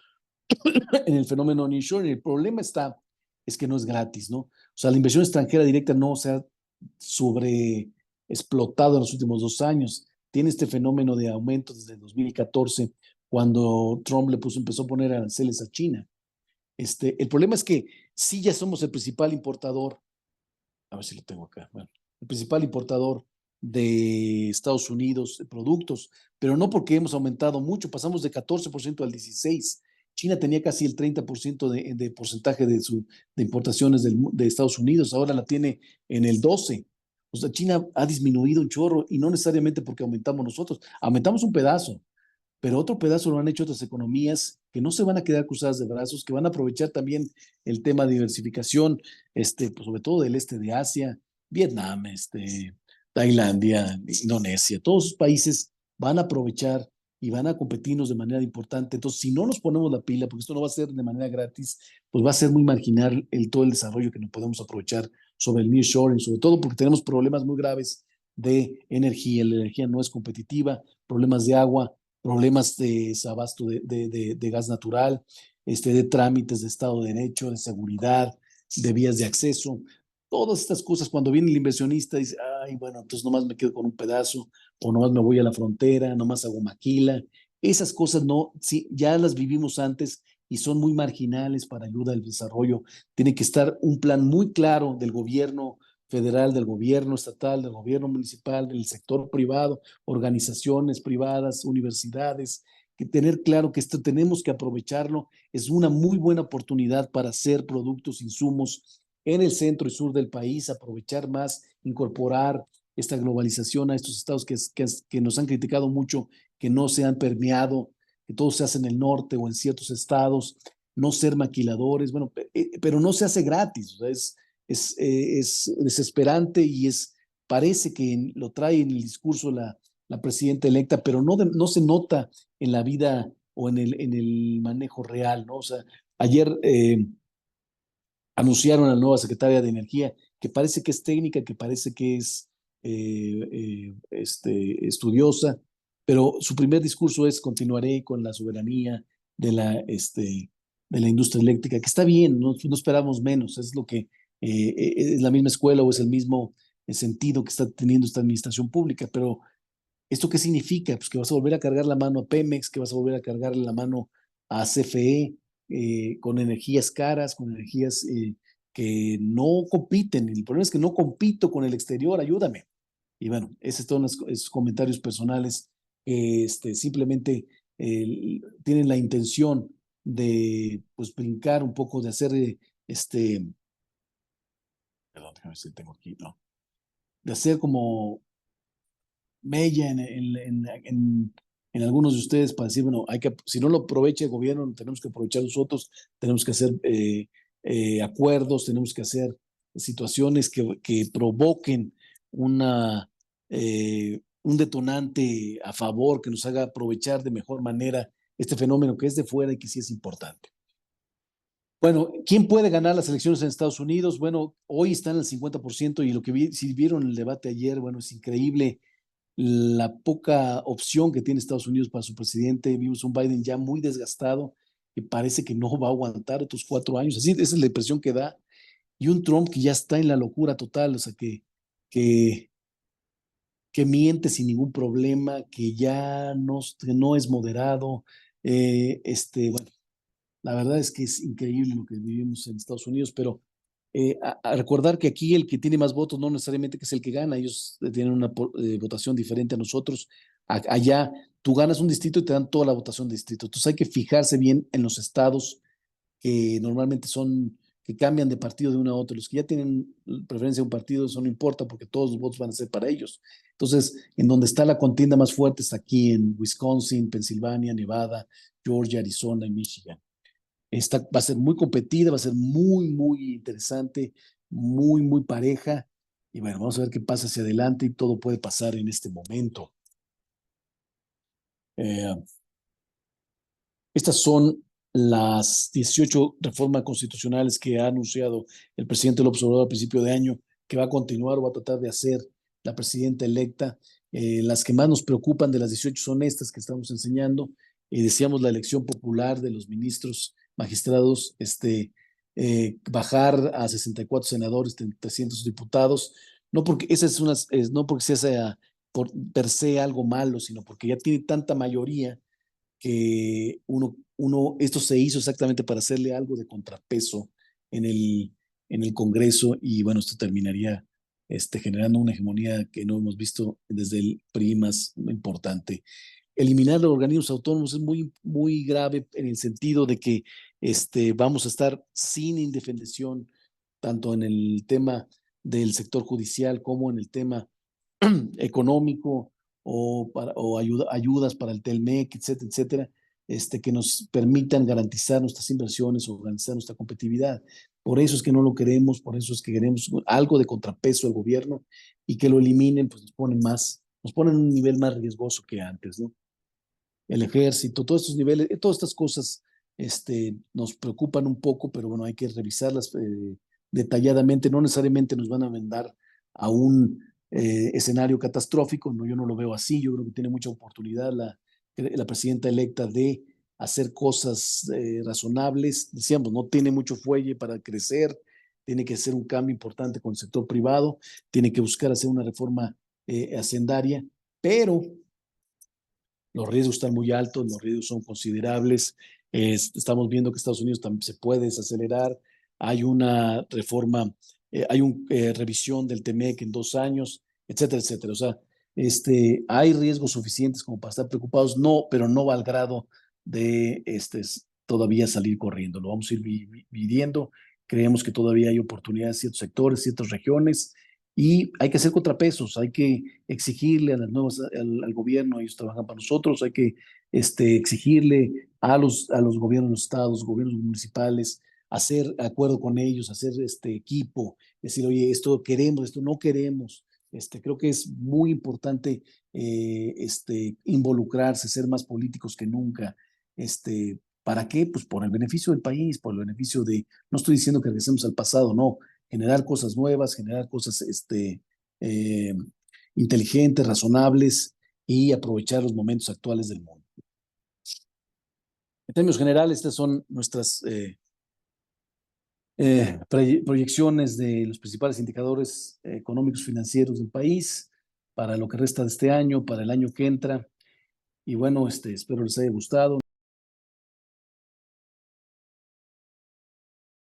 en el fenómeno nearshoring. El problema es que no es gratis, ¿no? O sea, la inversión extranjera directa no se ha sobre explotado en los últimos 2 años. Tiene este fenómeno de aumento desde 2014, cuando Trump empezó a poner aranceles a China. El problema es que sí ya somos el principal importador, a ver si lo tengo acá, bueno, el principal importador de Estados Unidos de productos, pero no porque hemos aumentado mucho, pasamos de 14% al 16%. China tenía casi el 30% de porcentaje de importaciones de Estados Unidos, ahora la tiene en el 12%. O sea, China ha disminuido un chorro y no necesariamente porque aumentamos nosotros, aumentamos un pedazo, pero otro pedazo lo han hecho otras economías que no se van a quedar cruzadas de brazos, que van a aprovechar también el tema de diversificación, pues sobre todo del este de Asia, Vietnam, Tailandia, Indonesia, todos esos países van a aprovechar y van a competirnos de manera importante. Entonces, si no nos ponemos la pila, porque esto no va a ser de manera gratis, pues va a ser muy marginal todo el desarrollo que nos podemos aprovechar sobre el nearshoring, sobre todo porque tenemos problemas muy graves de energía. La energía no es competitiva, problemas de agua, problemas de desabasto de gas natural, de trámites de Estado de Derecho, de seguridad, de vías de acceso. Todas estas cosas, cuando viene el inversionista, dice, ay, bueno, entonces nomás me quedo con un pedazo, o nomás me voy a la frontera, nomás hago maquila. Esas cosas no, sí, ya las vivimos antes y son muy marginales para ayuda al desarrollo. Tiene que estar un plan muy claro del gobierno federal, del gobierno estatal, del gobierno municipal, del sector privado, organizaciones privadas, universidades, que tener claro que esto tenemos que aprovecharlo. Es una muy buena oportunidad para hacer productos, insumos en el centro y sur del país, aprovechar más, incorporar esta globalización a estos estados que nos han criticado mucho, que no se han permeado, que todo se hace en el norte o en ciertos estados, no ser maquiladores, bueno, pero no se hace gratis, o sea, es desesperante y parece que lo trae en el discurso la presidenta electa, pero no se nota en la vida o en el manejo real, ¿no? O sea, ayer anunciaron a la nueva secretaria de Energía, que parece que es técnica, que parece que es estudiosa, pero su primer discurso es continuaré con la soberanía de la industria eléctrica, que está bien, no esperamos menos, es lo que es la misma escuela o es el mismo sentido que está teniendo esta administración pública, pero ¿esto qué significa? Pues que vas a volver a cargar la mano a Pemex, que vas a volver a cargarle la mano a CFE, con energías caras, con energías que no compiten. El problema es que no compito con el exterior, ayúdame. Y bueno, esos son esos comentarios personales que simplemente tienen la intención de pues brincar un poco, de hacer perdón, déjame ver si tengo aquí, no, de hacer como mella en algunos de ustedes para decir, bueno, si no lo aprovecha el gobierno, tenemos que aprovechar nosotros, tenemos que hacer acuerdos, tenemos que hacer situaciones que provoquen un detonante a favor, que nos haga aprovechar de mejor manera este fenómeno que es de fuera y que sí es importante. Bueno, ¿quién puede ganar las elecciones en Estados Unidos? Bueno, hoy están al 50% y lo que si vieron el debate ayer, bueno, es increíble la poca opción que tiene Estados Unidos para su presidente. Vimos un Biden ya muy desgastado, que parece que no va a aguantar otros 4 años. Así, esa es la impresión que da. Y un Trump que ya está en la locura total, o sea, que, que miente sin ningún problema, que no es moderado. Bueno, la verdad es que es increíble lo que vivimos en Estados Unidos, pero a recordar que aquí el que tiene más votos no necesariamente que es el que gana, ellos tienen una votación diferente a nosotros. Allá tú ganas un distrito y te dan toda la votación de distrito. Entonces hay que fijarse bien en los estados que normalmente que cambian de partido de uno a otro. Los que ya tienen preferencia de un partido, eso no importa porque todos los votos van a ser para ellos. Entonces, en donde está la contienda más fuerte está aquí en Wisconsin, Pensilvania, Nevada, Georgia, Arizona y Michigan. Esta va a ser muy competida, va a ser muy, muy interesante, muy, muy pareja. Y bueno, vamos a ver qué pasa hacia adelante y todo puede pasar en este momento. Eh, Estas son las 18 reformas constitucionales que ha anunciado el presidente López Obrador a principio de año, que va a continuar o va a tratar de hacer la presidenta electa. Las que más nos preocupan de las 18 son estas que estamos enseñando. Decíamos la elección popular de los ministros magistrados, bajar a 64 senadores, 300 diputados, no porque no porque sea per se algo malo, sino porque ya tiene tanta mayoría que esto se hizo exactamente para hacerle algo de contrapeso en el Congreso y bueno, esto terminaría generando una hegemonía que no hemos visto desde el PRI más importante. Eliminar los organismos autónomos es muy, muy grave en el sentido de que vamos a estar sin indefensión tanto en el tema del sector judicial como en el tema económico o ayudas para el Telmec, etcétera, etcétera, que nos permitan garantizar nuestras inversiones o garantizar nuestra competitividad. Por eso es que no lo queremos, por eso es que queremos algo de contrapeso al gobierno y que lo eliminen, pues nos ponen un nivel más riesgoso que antes, ¿no? El ejército, todos estos niveles, todas estas cosas nos preocupan un poco, pero bueno, hay que revisarlas detalladamente. No necesariamente nos van a mandar a un escenario catastrófico, no, yo no lo veo así. Yo creo que tiene mucha oportunidad la presidenta electa de hacer cosas razonables. Decíamos, no tiene mucho fuelle para crecer, tiene que hacer un cambio importante con el sector privado, tiene que buscar hacer una reforma hacendaria, pero los riesgos están muy altos, los riesgos son considerables. Estamos viendo que Estados Unidos también se puede desacelerar. Hay una reforma, hay una revisión del TEMEC en 2 años, etcétera, etcétera. O sea, hay riesgos suficientes como para estar preocupados, no, pero no va al grado de todavía salir corriendo. Lo vamos a ir viviendo. Creemos que todavía hay oportunidades en ciertos sectores, ciertas regiones, Y hay que hacer contrapesos, hay que exigirle a las nuevas, al gobierno, ellos trabajan para nosotros, hay que exigirle a los gobiernos de los estados, gobiernos municipales, hacer acuerdo con ellos, hacer equipo, decir, oye, esto queremos, esto no queremos. Creo que es muy importante involucrarse, ser más políticos que nunca. ¿Para qué? Pues por el beneficio del país, por el beneficio de, no estoy diciendo que regresemos al pasado, no, generar cosas nuevas, generar cosas eh, inteligentes, razonables y aprovechar los momentos actuales del mundo. En términos generales, estas son nuestras proyecciones de los principales indicadores económicos financieros del país para lo que resta de este año, para el año que entra. Y bueno, espero les haya gustado.